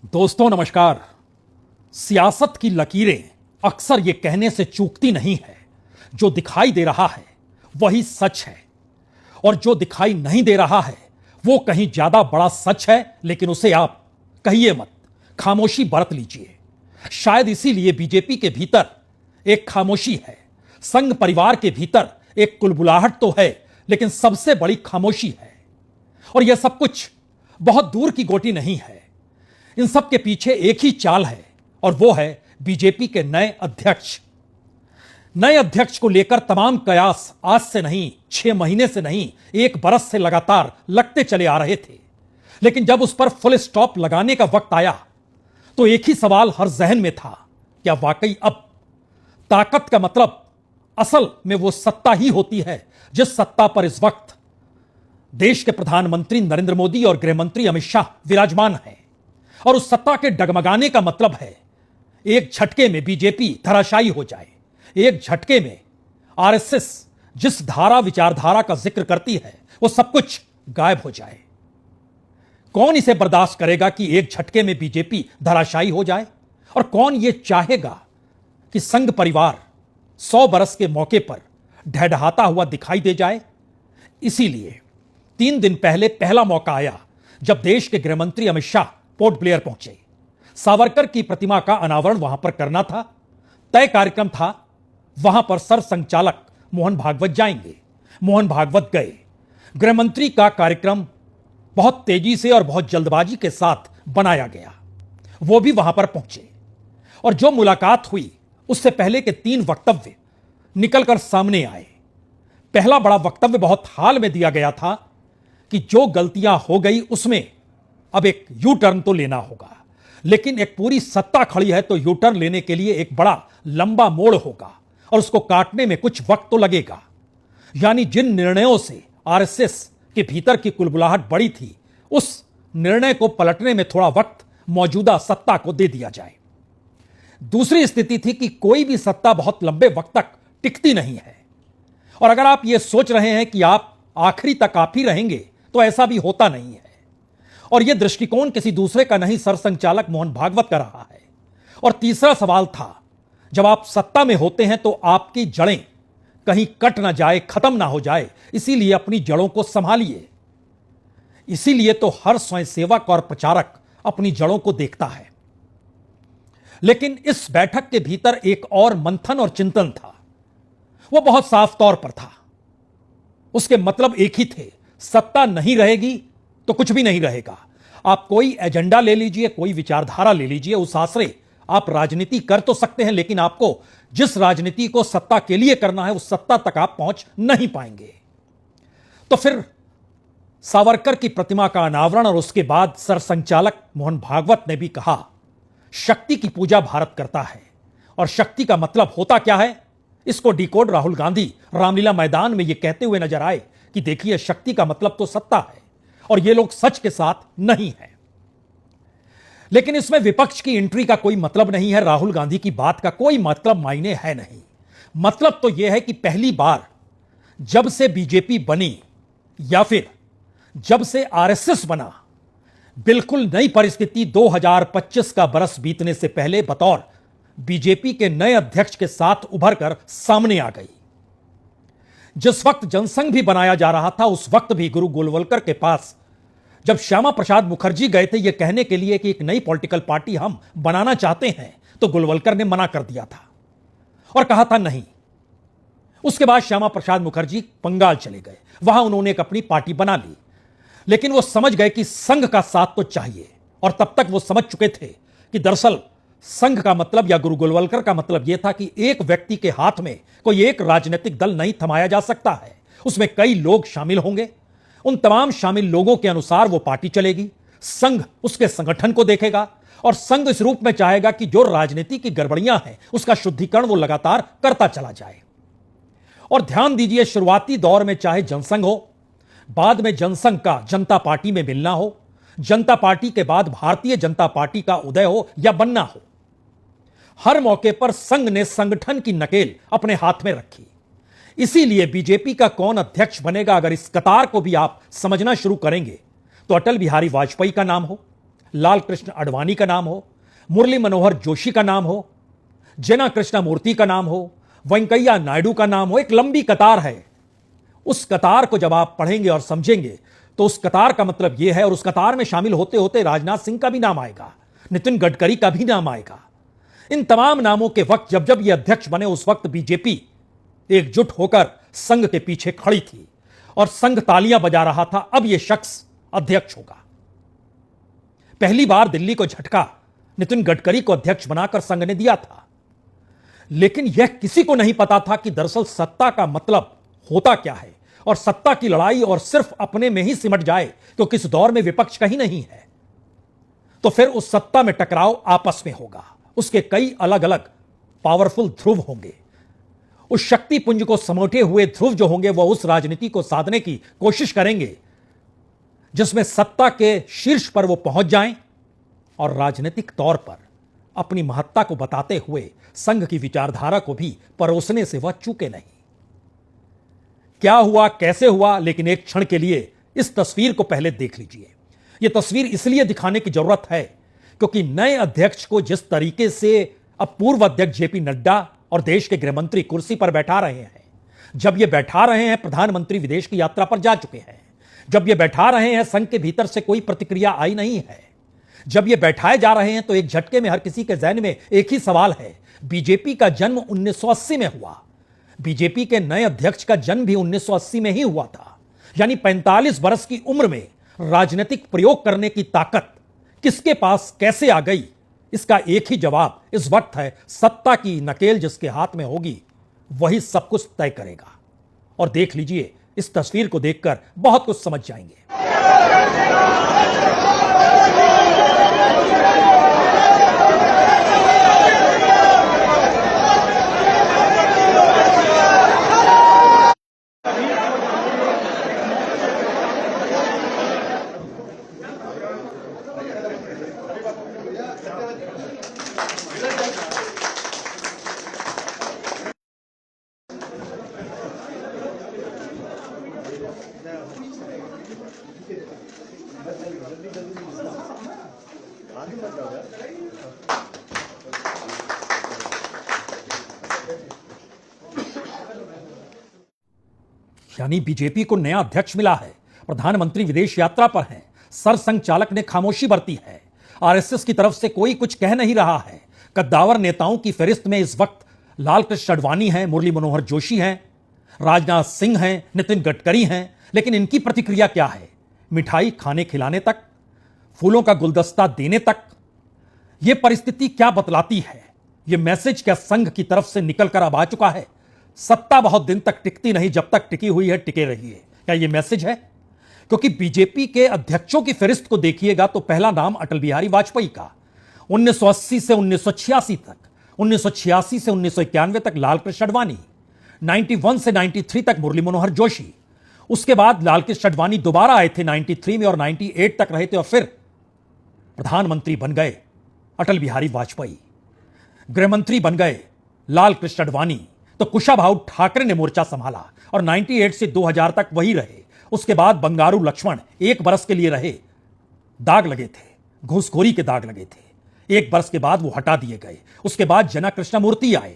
दोस्तों नमस्कार। सियासत की लकीरें अक्सर ये कहने से चूकती नहीं है, जो दिखाई दे रहा है वही सच है, और जो दिखाई नहीं दे रहा है वो कहीं ज्यादा बड़ा सच है, लेकिन उसे आप कहिए मत, खामोशी बरत लीजिए। शायद इसीलिए बीजेपी के भीतर एक खामोशी है, संघ परिवार के भीतर एक कुलबुलाहट तो है, लेकिन सबसे बड़ी खामोशी है। और यह सब कुछ बहुत दूर की गोटी नहीं है। इन सब के पीछे एक ही चाल है, और वो है बीजेपी के नए अध्यक्ष। नए अध्यक्ष को लेकर तमाम कयास आज से नहीं, 6 महीने से नहीं, 1 बरस से लगातार लगते चले आ रहे थे। लेकिन जब उस पर फुल स्टॉप लगाने का वक्त आया तो एक ही सवाल हर जहन में था, क्या वाकई अब ताकत का मतलब असल में वो सत्ता ही होती है जिस सत्ता पर इस वक्त देश के प्रधानमंत्री नरेंद्र मोदी और गृह मंत्री अमित शाह विराजमान हैं। और उस सत्ता के डगमगाने का मतलब है एक झटके में बीजेपी धराशायी हो जाए, एक झटके में आरएसएस जिस धारा विचारधारा का जिक्र करती है वो सब कुछ गायब हो जाए। कौन इसे बर्दाश्त करेगा कि एक झटके में बीजेपी धराशायी हो जाए? और कौन ये चाहेगा कि संघ परिवार 100 बरस के मौके पर ढहढहाता हुआ दिखाई दे जाए? इसीलिए 3 दिन पहले पहला मौका आया जब देश के गृहमंत्री अमित शाह पोर्ट ब्लेयर पहुंचे। सावरकर की प्रतिमा का अनावरण वहां पर करना था, तय कार्यक्रम था। वहां पर सर संचालक मोहन भागवत जाएंगे। मोहन भागवत गए। गृहमंत्री का कार्यक्रम बहुत तेजी से और बहुत जल्दबाजी के साथ बनाया गया। वो भी वहां पर पहुंचे, और जो मुलाकात हुई उससे पहले के 3 वक्तव्य निकलकर सामने आए। पहला बड़ा वक्तव्य बहुत हाल में दिया गया था कि जो गलतियां हो गई उसमें अब एक यू टर्न तो लेना होगा, लेकिन एक पूरी सत्ता खड़ी है तो यू टर्न लेने के लिए एक बड़ा लंबा मोड़ होगा, और उसको काटने में कुछ वक्त तो लगेगा। यानी जिन निर्णयों से आरएसएस के भीतर की कुलबुलाहट बड़ी थी, उस निर्णय को पलटने में थोड़ा वक्त मौजूदा सत्ता को दे दिया जाए। दूसरी स्थिति थी कि कोई भी सत्ता बहुत लंबे वक्त तक टिकती नहीं है, और अगर आप यह सोच रहे हैं कि आप आखिरी तक आप ही रहेंगे तो ऐसा भी होता नहीं है। और यह दृष्टिकोण किसी दूसरे का नहीं, सरसंचालक मोहन भागवत का रहा है। और तीसरा सवाल था, जब आप सत्ता में होते हैं तो आपकी जड़ें कहीं कट ना जाए, खत्म ना हो जाए, इसीलिए अपनी जड़ों को संभालिए। इसीलिए तो हर स्वयंसेवक और प्रचारक अपनी जड़ों को देखता है। लेकिन इस बैठक के भीतर एक और मंथन और चिंतन था। वो बहुत साफ तौर पर था। उसके मतलब एक ही थे, सत्ता नहीं रहेगी तो कुछ भी नहीं रहेगा। आप कोई एजेंडा ले लीजिए, कोई विचारधारा ले लीजिए, उस आश्रय आप राजनीति कर तो सकते हैं, लेकिन आपको जिस राजनीति को सत्ता के लिए करना है उस सत्ता तक आप पहुंच नहीं पाएंगे। तो फिर सावरकर की प्रतिमा का अनावरण और उसके बाद सरसंचालक मोहन भागवत ने भी कहा, शक्ति की पूजा भारत करता है। और शक्ति का मतलब होता क्या है, इसको डिकोड राहुल गांधी रामलीला मैदान में यह कहते हुए नजर आए कि देखिए, शक्ति का मतलब तो सत्ता है, और ये लोग सच के साथ नहीं है। लेकिन इसमें विपक्ष की एंट्री का कोई मतलब नहीं है, राहुल गांधी की बात का कोई मतलब मायने है नहीं। मतलब तो यह है कि पहली बार जब से बीजेपी बनी या फिर जब से आरएसएस बना, बिल्कुल नई परिस्थिति 2025 का बरस बीतने से पहले बतौर बीजेपी के नए अध्यक्ष के साथ उभर कर सामने आ गई। जिस वक्त जनसंघ भी बनाया जा रहा था, उस वक्त भी गुरु गोलवलकर के पास जब श्यामा प्रसाद मुखर्जी गए थे यह कहने के लिए कि एक नई पॉलिटिकल पार्टी हम बनाना चाहते हैं, तो गोलवलकर ने मना कर दिया था और कहा था नहीं। उसके बाद श्यामा प्रसाद मुखर्जी बंगाल चले गए, वहां उन्होंने एक अपनी पार्टी बना ली, लेकिन वो समझ गए कि संघ का साथ तो चाहिए। और तब तक वो समझ चुके थे कि दरअसल संघ का मतलब या गुरु गोलवलकर का मतलब यह था कि एक व्यक्ति के हाथ में कोई एक राजनीतिक दल नहीं थमाया जा सकता है, उसमें कई लोग शामिल होंगे। उन तमाम शामिल लोगों के अनुसार वो पार्टी चलेगी। संघ उसके संगठन को देखेगा, और संघ इस रूप में चाहेगा कि जो राजनीति की गड़बड़ियां हैं उसका शुद्धिकरण वो लगातार करता चला जाए। और ध्यान दीजिए, शुरुआती दौर में चाहे जनसंघ हो, बाद में जनसंघ का जनता पार्टी में मिलना हो, जनता पार्टी के बाद भारतीय जनता पार्टी का उदय हो या बनना हो, हर मौके पर संघ ने संगठन की नकेल अपने हाथ में रखी। इसीलिए बीजेपी का कौन अध्यक्ष बनेगा, अगर इस कतार को भी आप समझना शुरू करेंगे तो अटल बिहारी वाजपेयी का नाम हो, लाल कृष्ण आडवाणी का नाम हो, मुरली मनोहर जोशी का नाम हो, जेना कृष्णमूर्ति का नाम हो, वेंकैया नायडू का नाम हो, एक लंबी कतार है। उस कतार को जब आप पढ़ेंगे और समझेंगे तो उस कतार का मतलब यह है, और उस कतार में शामिल होते होते राजनाथ सिंह का भी नाम आएगा, नितिन गडकरी का भी नाम आएगा। इन तमाम नामों के वक्त जब जब ये अध्यक्ष बने उस वक्त बीजेपी एकजुट होकर संघ के पीछे खड़ी थी और संघ तालियां बजा रहा था, अब यह शख्स अध्यक्ष होगा। पहली बार दिल्ली को झटका नितिन गडकरी को अध्यक्ष बनाकर संघ ने दिया था, लेकिन यह किसी को नहीं पता था कि दरअसल सत्ता का मतलब होता क्या है, और सत्ता की लड़ाई और सिर्फ अपने में ही सिमट जाए क्योंकि इस दौर में विपक्ष कहीं नहीं है, तो फिर उस सत्ता में टकराव आपस में होगा। उसके कई अलग अलग पावरफुल ध्रुव होंगे। उस शक्ति पुंज को समेटे हुए ध्रुव जो होंगे वह उस राजनीति को साधने की कोशिश करेंगे जिसमें सत्ता के शीर्ष पर वो पहुंच जाएं और राजनीतिक तौर पर अपनी महत्ता को बताते हुए संघ की विचारधारा को भी परोसने से वह चूके नहीं। क्या हुआ, कैसे हुआ, लेकिन एक क्षण के लिए इस तस्वीर को पहले देख लीजिए। यह तस्वीर इसलिए दिखाने की जरूरत है क्योंकि नए अध्यक्ष को जिस तरीके से अब पूर्व अध्यक्ष जेपी नड्डा और देश के गृह मंत्री कुर्सी पर बैठा रहे हैं, जब ये बैठा रहे हैं, प्रधानमंत्री विदेश की यात्रा पर जा चुके हैं, जब ये बैठा रहे हैं, संघ के भीतर से कोई प्रतिक्रिया आई नहीं है, जब ये बैठाए जा रहे हैं, तो एक झटके में हर किसी के जहन में एक ही सवाल है। बीजेपी का जन्म 1980 में हुआ, बीजेपी के नए अध्यक्ष का जन्म भी 1980 में ही हुआ था, यानी 45 वर्ष की उम्र में राजनीतिक प्रयोग करने की ताकत किसके पास कैसे आ गई, इसका एक ही जवाब इस वक्त है, सत्ता की नकेल जिसके हाथ में होगी वही सब कुछ तय करेगा। और देख लीजिए, इस तस्वीर को देखकर बहुत कुछ समझ जाएंगे। यानी बीजेपी को नया अध्यक्ष मिला है, प्रधानमंत्री विदेश यात्रा पर हैं, सरसंघ चालक ने खामोशी बरती है, आरएसएस की तरफ से कोई कुछ कह नहीं रहा है। कद्दावर नेताओं की फहरिस्त में इस वक्त लाल कृष्ण आडवाणी हैं, मुरली मनोहर जोशी हैं, राजनाथ सिंह हैं, नितिन गडकरी हैं, लेकिन इनकी प्रतिक्रिया क्या है? मिठाई खाने खिलाने तक, फूलों का गुलदस्ता देने तक। यह परिस्थिति क्या बतलाती है? यह मैसेज क्या संघ की तरफ से निकलकर अब आ चुका है? सत्ता बहुत दिन तक टिकती नहीं, जब तक टिकी हुई है टिके रहिए, क्या यह मैसेज है? क्योंकि बीजेपी के अध्यक्षों की फहरिस्त को देखिएगा तो पहला नाम अटल बिहारी वाजपेयी का, 1980 से 1986 तक, 1986 से 1991 तक लाल कृष्ण आडवाणी, 91 से 93 तक मुरली मनोहर जोशी, उसके बाद लाल कृष्ण आडवाणी दोबारा आए थे 93 में और 98 तक रहे थे और फिर प्रधानमंत्री बन गए अटल बिहारी वाजपेयी, गृहमंत्री बन गए लाल कृष्ण आडवाणी, तो कुशाभाऊ ठाकरे ने मोर्चा संभाला और 98 से 2000 तक वही रहे। उसके बाद बंगारू लक्ष्मण 1 बरस के लिए रहे, दाग लगे थे, घूसखोरी के दाग लगे थे, 1 बरस के बाद वो हटा दिए गए। उसके बाद जेना कृष्णमूर्ति आए,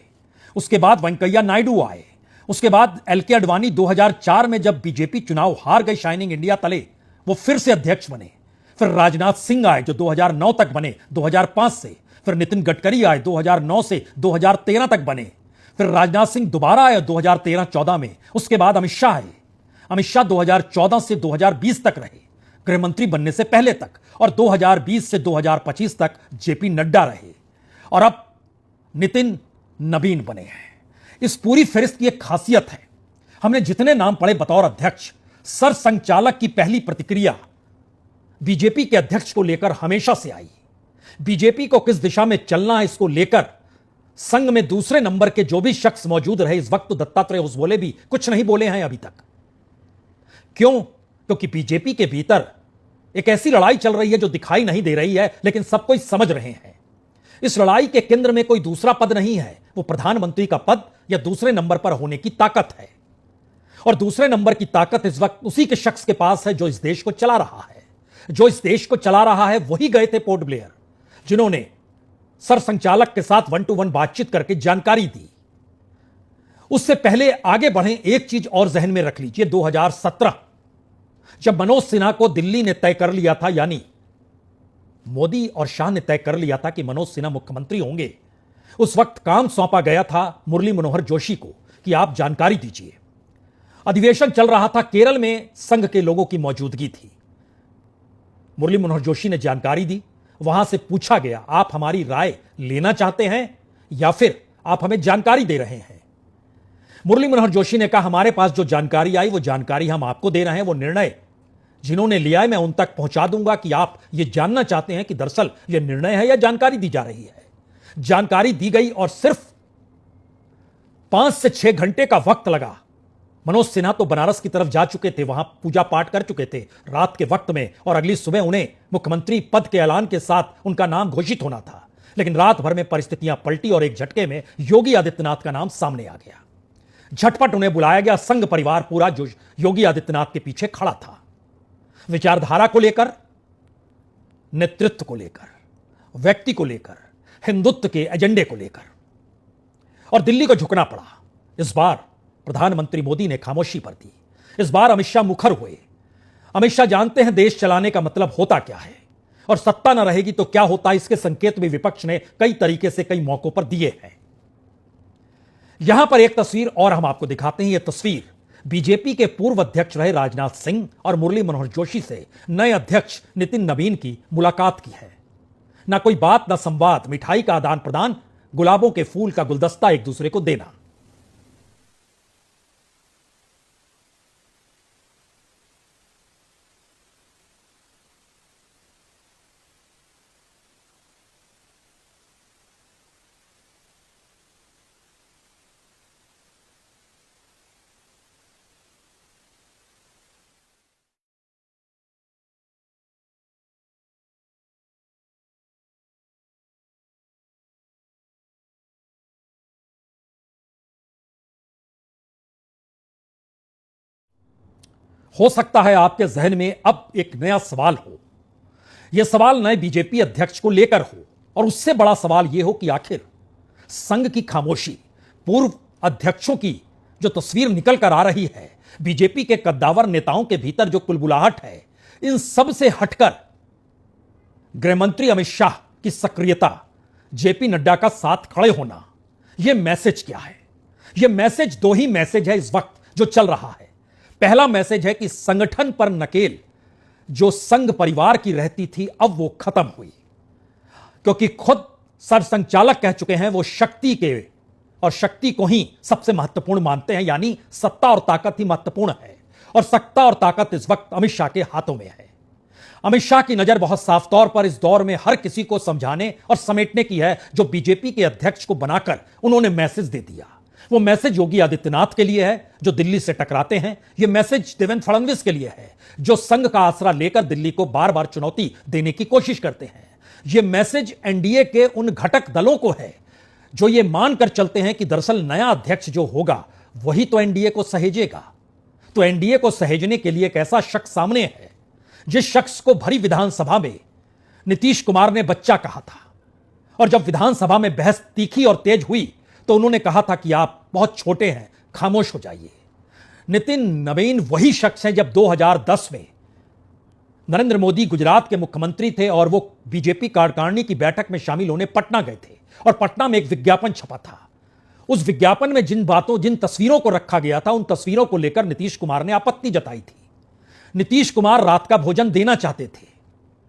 उसके बाद वेंकैया नायडू आए, उसके बाद एलके आडवाणी 2004 में जब बीजेपी चुनाव हार गई शाइनिंग इंडिया तले, वो फिर से अध्यक्ष बने। फिर राजनाथ सिंह आए जो 2009 तक बने 2005 से, फिर नितिन गडकरी आए 2009 से 2013 तक बने, फिर राजनाथ सिंह दोबारा आए 2013-14 में, उसके बाद अमित शाह आए, अमित शाह 2014 से 2020 तक रहे, गृहमंत्री बनने से पहले तक, और 2020 से 2025 तक जेपी नड्डा रहे, और अब नितिन नवीन बने हैं। इस पूरी फहरिस्त की एक खासियत है, हमने जितने नाम पढ़े बतौर अध्यक्ष, सरसंघचालक की पहली प्रतिक्रिया बीजेपी के अध्यक्ष को लेकर हमेशा से आई। बीजेपी को किस दिशा में चलना है इसको लेकर संघ में दूसरे नंबर के जो भी शख्स मौजूद रहे, इस वक्त तो दत्तात्रेय होसबोले भी कुछ नहीं बोले हैं अभी तक। क्यों? क्योंकि बीजेपी के भीतर एक ऐसी लड़ाई चल रही है जो दिखाई नहीं दे रही है, लेकिन सब कोई समझ रहे हैं। इस लड़ाई के केंद्र में कोई दूसरा पद नहीं है, वो प्रधानमंत्री का पद या दूसरे नंबर पर होने की ताकत है। और दूसरे नंबर की ताकत इस वक्त उसी के शख्स के पास है जो इस देश को चला रहा है, जो इस देश को चला रहा है वही गए थे पोर्ट ब्लेयर, जिन्होंने सरसंचालक के साथ 1-to-1 बातचीत करके जानकारी दी। उससे पहले आगे बढ़े, एक चीज और जहन में रख लीजिए, 2017 जब मनोज सिन्हा को दिल्ली ने तय कर लिया था, यानी मोदी और शाह ने तय कर लिया था कि मनोज सिन्हा मुख्यमंत्री होंगे, उस वक्त काम सौंपा गया था मुरली मनोहर जोशी को कि आप जानकारी दीजिए। अधिवेशन चल रहा था, केरल में संघ के लोगों की मौजूदगी थी। मुरली मनोहर जोशी ने जानकारी दी। वहां से पूछा गया, आप हमारी राय लेना चाहते हैं या फिर आप हमें जानकारी दे रहे हैं? मुरली मनोहर जोशी ने कहा, हमारे पास जो जानकारी आई वो जानकारी हम आपको दे रहे हैं, वो निर्णय जिन्होंने लिया है मैं उन तक पहुंचा दूंगा कि आप ये जानना चाहते हैं कि दरअसल ये निर्णय है या जानकारी दी जा रही है। जानकारी दी गई और सिर्फ 5 से 6 घंटे का वक्त लगा। मनोज सिन्हा तो बनारस की तरफ जा चुके थे, वहां पूजा पाठ कर चुके थे रात के वक्त में, और अगली सुबह उन्हें मुख्यमंत्री पद के ऐलान के साथ उनका नाम घोषित होना था। लेकिन रात भर में परिस्थितियां पलटी और एक झटके में योगी आदित्यनाथ का नाम सामने आ गया। झटपट उन्हें बुलाया गया। संघ परिवार पूरा जो योगी आदित्यनाथ के पीछे खड़ा था, विचारधारा को लेकर, नेतृत्व को लेकर, व्यक्ति को लेकर, हिंदुत्व के एजेंडे को लेकर, और दिल्ली को झुकना पड़ा। इस बार प्रधानमंत्री मोदी ने खामोशी पर दी। इस बार अमित शाह मुखर हुए। अमित शाह जानते हैं देश चलाने का मतलब होता क्या है, और सत्ता न रहेगी तो क्या होता है, इसके संकेत भी विपक्ष ने कई तरीके से कई मौकों पर दिए हैं। यहां पर एक तस्वीर और हम आपको दिखाते हैं। यह तस्वीर बीजेपी के पूर्व अध्यक्ष रहे राजनाथ सिंह और मुरली मनोहर जोशी से नए अध्यक्ष नितिन नवीन की मुलाकात की है। ना कोई बात, ना संवाद, मिठाई का आदान प्रदान, गुलाबों के फूल का गुलदस्ता एक दूसरे को देना। हो सकता है आपके जहन में अब एक नया सवाल हो। यह सवाल नए बीजेपी अध्यक्ष को लेकर हो, और उससे बड़ा सवाल यह हो कि आखिर संघ की खामोशी, पूर्व अध्यक्षों की जो तस्वीर निकल कर आ रही है, बीजेपी के कद्दावर नेताओं के भीतर जो कुलबुलाहट है, इन सब से हटकर गृहमंत्री अमित शाह की सक्रियता, जेपी नड्डा का साथ खड़े होना, यह मैसेज क्या है? यह मैसेज, दो ही मैसेज है इस वक्त जो चल रहा है। पहला मैसेज है कि संगठन पर नकेल जो संघ परिवार की रहती थी अब वो खत्म हुई, क्योंकि खुद सरसंचालक कह चुके हैं वो शक्ति के, और शक्ति को ही सबसे महत्वपूर्ण मानते हैं, यानी सत्ता और ताकत ही महत्वपूर्ण है, और सत्ता और ताकत इस वक्त अमित शाह के हाथों में है। अमित शाह की नजर बहुत साफ तौर पर इस दौर में हर किसी को समझाने और समेटने की है, जो बीजेपी के अध्यक्ष को बनाकर उन्होंने मैसेज दे दिया। वो मैसेज योगी आदित्यनाथ के लिए है जो दिल्ली से टकराते हैं। यह मैसेज देवेंद्र फडणवीस के लिए है जो संघ का आसरा लेकर दिल्ली को बार बार चुनौती देने की कोशिश करते हैं। यह मैसेज एनडीए के उन घटक दलों को है जो ये मानकर चलते हैं कि दरअसल नया अध्यक्ष जो होगा वही तो एनडीए को सहेजेगा। तो एनडीए को सहेजने के लिए एक ऐसा शख्स सामने है जिस शख्स को भरी विधानसभा में नीतीश कुमार ने बच्चा कहा था, और जब विधानसभा में बहस तीखी और तेज हुई तो उन्होंने कहा था कि आप बहुत छोटे हैं, खामोश हो जाइए। नितिन नवीन वही शख्स हैं जब 2010 में नरेंद्र मोदी गुजरात के मुख्यमंत्री थे और वो बीजेपी कार्यकारिणी की बैठक में शामिल होने पटना गए थे, और पटना में एक विज्ञापन छपा था। उस विज्ञापन में जिन तस्वीरों को रखा गया था, उन तस्वीरों को लेकर नीतीश कुमार ने आपत्ति जताई थी। नीतीश कुमार रात का भोजन देना चाहते थे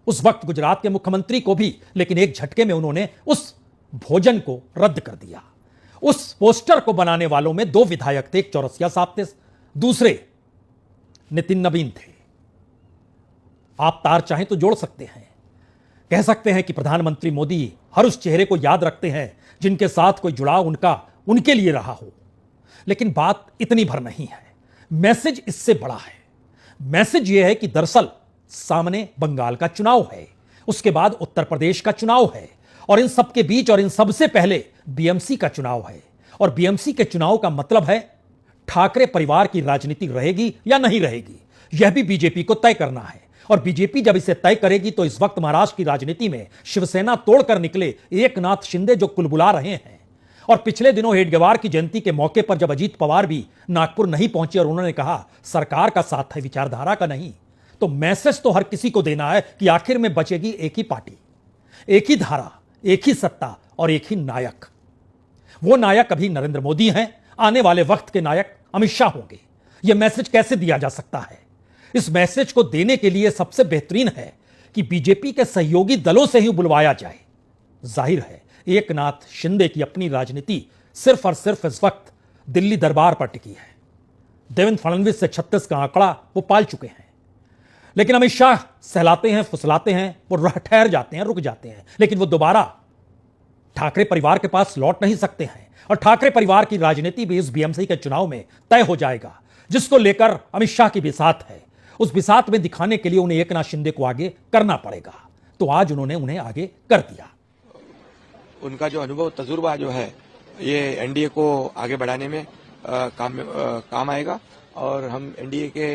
उस वक्त गुजरात के मुख्यमंत्री को भी, लेकिन एक झटके में उन्होंने उस भोजन को रद्द कर दिया। उस पोस्टर को बनाने वालों में 2 विधायक थे, एक चौरसिया साहब थे, दूसरे नितिन नवीन थे। आप तार चाहें तो जोड़ सकते हैं, कह सकते हैं कि प्रधानमंत्री मोदी हर उस चेहरे को याद रखते हैं जिनके साथ कोई जुड़ाव उनके लिए रहा हो, लेकिन बात इतनी भर नहीं है। मैसेज इससे बड़ा है। मैसेज यह है कि दरअसल सामने बंगाल का चुनाव है, उसके बाद उत्तर प्रदेश का चुनाव है, और इन सब के बीच और इन सबसे पहले बीएमसी का चुनाव है। और बीएमसी के चुनाव का मतलब है ठाकरे परिवार की राजनीति रहेगी या नहीं रहेगी, यह भी बीजेपी को तय करना है। और बीजेपी जब इसे तय करेगी तो इस वक्त महाराष्ट्र की राजनीति में शिवसेना तोड़कर निकले एकनाथ शिंदे जो कुलबुला रहे हैं, और पिछले दिनों हेडगेवार की जयंती के मौके पर जब अजीत पवार भी नागपुर नहीं पहुंचे और उन्होंने कहा सरकार का साथ है, विचारधारा का नहीं, तो मैसेज तो हर किसी को देना है कि आखिर में बचेगी एक ही पार्टी, एक ही धारा, एक ही सत्ता और एक ही नायक। वो नायक अभी नरेंद्र मोदी हैं, आने वाले वक्त के नायक अमित शाह होंगे। यह मैसेज कैसे दिया जा सकता है? इस मैसेज को देने के लिए सबसे बेहतरीन है कि बीजेपी के सहयोगी दलों से ही बुलवाया जाए। जाहिर है एकनाथ शिंदे की अपनी राजनीति सिर्फ और सिर्फ इस वक्त दिल्ली दरबार पर टिकी है। देवेंद्र फडणवीस से 36 का आंकड़ा वो पाल चुके हैं, लेकिन अमित शाह सहलाते हैं, फुसलाते हैं, वो ठहर जाते हैं, रुक जाते हैं, लेकिन वो दोबारा ठाकरे परिवार के पास लौट नहीं सकते हैं। और ठाकरे परिवार की राजनीति भी इस बीएमसी के चुनाव में तय हो जाएगा, जिसको लेकर अमित शाह की बिसात है। उस बिसात में दिखाने के लिए उन्हें एकनाथ शिंदे को आगे करना पड़ेगा, तो आज उन्होंने उन्हें आगे कर दिया। उनका जो अनुभव तजुर्बा जो है ये एनडीए को आगे बढ़ाने में काम आएगा, और हम एनडीए के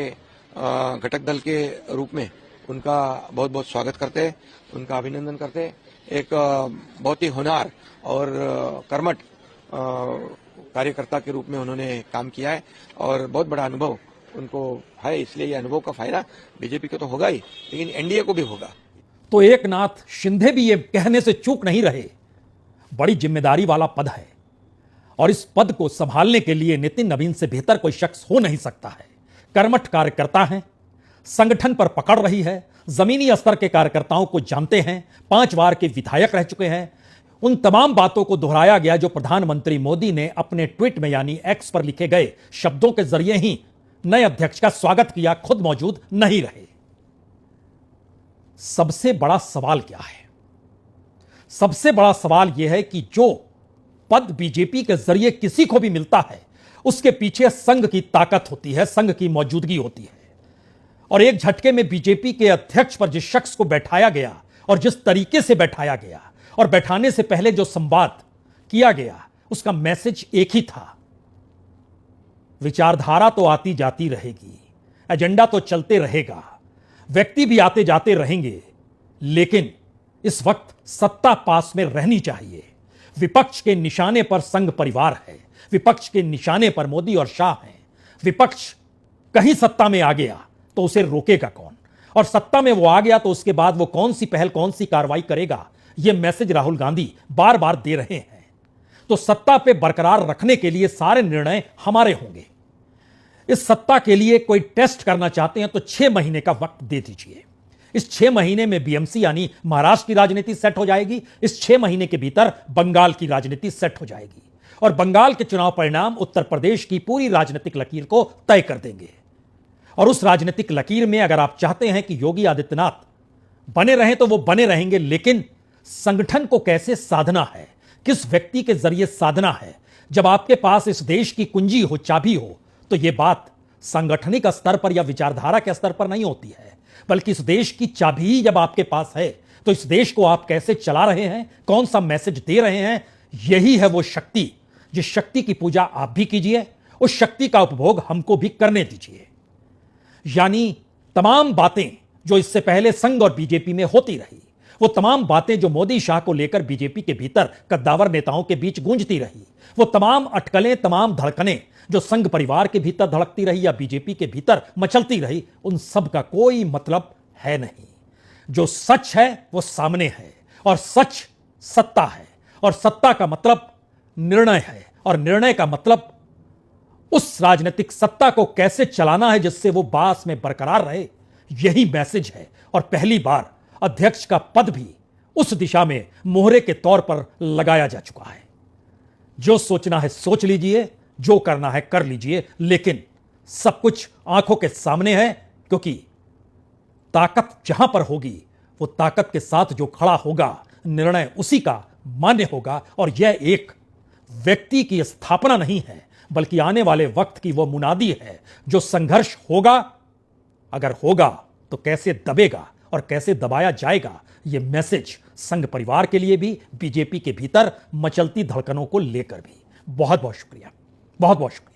घटक दल के रूप में उनका बहुत बहुत स्वागत करते हैं, उनका अभिनंदन करते हैं। एक बहुत ही होनहार और कर्मठ कार्यकर्ता के रूप में उन्होंने काम किया है और बहुत बड़ा अनुभव उनको है, इसलिए ये अनुभव का फायदा बीजेपी को तो होगा ही, लेकिन एनडीए को भी होगा। तो एकनाथ शिंदे भी ये कहने से चूक नहीं रहे, बड़ी जिम्मेदारी वाला पद है और इस पद को संभालने के लिए नितिन नवीन से बेहतर कोई शख्स हो नहीं सकता है। कर्मठ कार्यकर्ता हैं, संगठन पर पकड़ रही है, जमीनी स्तर के कार्यकर्ताओं को जानते हैं, 5 बार के विधायक रह चुके हैं। उन तमाम बातों को दोहराया गया जो प्रधानमंत्री मोदी ने अपने ट्वीट में यानी एक्स पर लिखे गए शब्दों के जरिए ही नए अध्यक्ष का स्वागत किया, खुद मौजूद नहीं रहे। सबसे बड़ा सवाल क्या है? सबसे बड़ा सवाल यह है कि जो पद बीजेपी के जरिए किसी को भी मिलता है उसके पीछे संघ की ताकत होती है, संघ की मौजूदगी होती है। और एक झटके में बीजेपी के अध्यक्ष पर जिस शख्स को बैठाया गया और जिस तरीके से बैठाया गया और बैठाने से पहले जो संवाद किया गया, उसका मैसेज एक ही था, विचारधारा तो आती जाती रहेगी, एजेंडा तो चलते रहेगा, व्यक्ति भी आते जाते रहेंगे, लेकिन इस वक्त सत्ता पास में रहनी चाहिए। विपक्ष के निशाने पर संघ परिवार है, विपक्ष के निशाने पर मोदी और शाह हैं। विपक्ष कहीं सत्ता में आ गया तो उसे रोकेगा कौन, और सत्ता में वो आ गया तो उसके बाद वो कौन सी पहल, कौन सी कार्रवाई करेगा, ये मैसेज राहुल गांधी बार बार दे रहे हैं। तो सत्ता पे बरकरार रखने के लिए सारे निर्णय हमारे होंगे। इस सत्ता के लिए कोई टेस्ट करना चाहते हैं तो 6 महीने का वक्त दे दीजिए। इस 6 महीने में बीएमसी यानी महाराष्ट्र की राजनीति सेट हो जाएगी। इस 6 महीने के भीतर बंगाल की राजनीति सेट हो जाएगी और बंगाल के चुनाव परिणाम उत्तर प्रदेश की पूरी राजनीतिक लकीर को तय कर देंगे। और उस राजनीतिक लकीर में अगर आप चाहते हैं कि योगी आदित्यनाथ बने रहें तो वो बने रहेंगे, लेकिन संगठन को कैसे साधना है, किस व्यक्ति के जरिए साधना है। जब आपके पास इस देश की कुंजी हो, चाबी हो, तो यह बात सांगठनिक स्तर पर या विचारधारा के स्तर पर नहीं होती है, बल्कि इस देश की चाबी ही जब आपके पास है तो इस देश को आप कैसे चला रहे हैं, कौन सा मैसेज दे रहे हैं, यही है वो शक्ति जिस शक्ति की पूजा आप भी कीजिए, उस शक्ति का उपभोग हमको भी करने दीजिए। यानी तमाम बातें जो इससे पहले संघ और बीजेपी में होती रही, वो तमाम बातें जो मोदी शाह को लेकर बीजेपी के भीतर कद्दावर नेताओं के बीच गूंजती रही, वो तमाम अटकलें, तमाम धड़कनें जो संघ परिवार के भीतर धड़कती रही या बीजेपी के भीतर मचलती रही, उन सब का कोई मतलब है नहीं। जो सच है वो सामने है और सच सत्ता है और सत्ता का मतलब निर्णय है और निर्णय का मतलब उस राजनीतिक सत्ता को कैसे चलाना है जिससे वो बास में बरकरार रहे। यही मैसेज है और पहली बार अध्यक्ष का पद भी उस दिशा में मोहरे के तौर पर लगाया जा चुका है। जो सोचना है सोच लीजिए, जो करना है कर लीजिए, लेकिन सब कुछ आंखों के सामने है, क्योंकि ताकत जहां पर होगी वो ताकत के साथ जो खड़ा होगा निर्णय उसी का मान्य होगा। और यह एक व्यक्ति की स्थापना नहीं है, बल्कि आने वाले वक्त की वो मुनादी है। जो संघर्ष होगा, अगर होगा तो कैसे दबेगा और कैसे दबाया जाएगा, ये मैसेज संघ परिवार के लिए भी, बीजेपी के भीतर मचलती धड़कनों को लेकर भी। बहुत बहुत शुक्रिया, बहुत बहुत शुक्रिया।